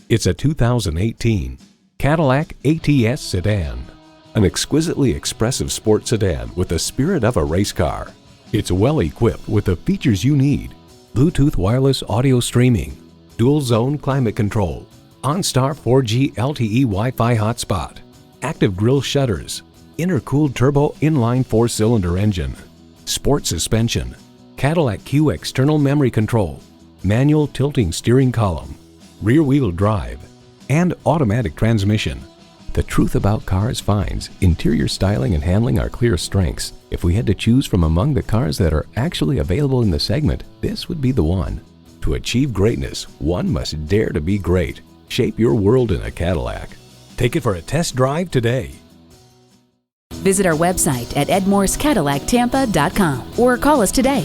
It's a 2018 Cadillac ATS sedan. An exquisitely expressive sports sedan with the spirit of a race car. It's well equipped with the features you need: Bluetooth wireless audio streaming, dual zone climate control, OnStar 4G LTE Wi-Fi hotspot, active grille shutters, intercooled turbo inline 4-cylinder engine, sport suspension, Cadillac Q external memory control, manual tilting steering column, rear-wheel drive, and automatic transmission. The truth about cars finds interior styling and handling are clear strengths. If we had to choose from among the cars that are actually available in the segment, this would be the one. To achieve greatness, one must dare to be great. Shape your world in a Cadillac. Take it for a test drive today. Visit our website at edmorsecadillactampa.com or call us today.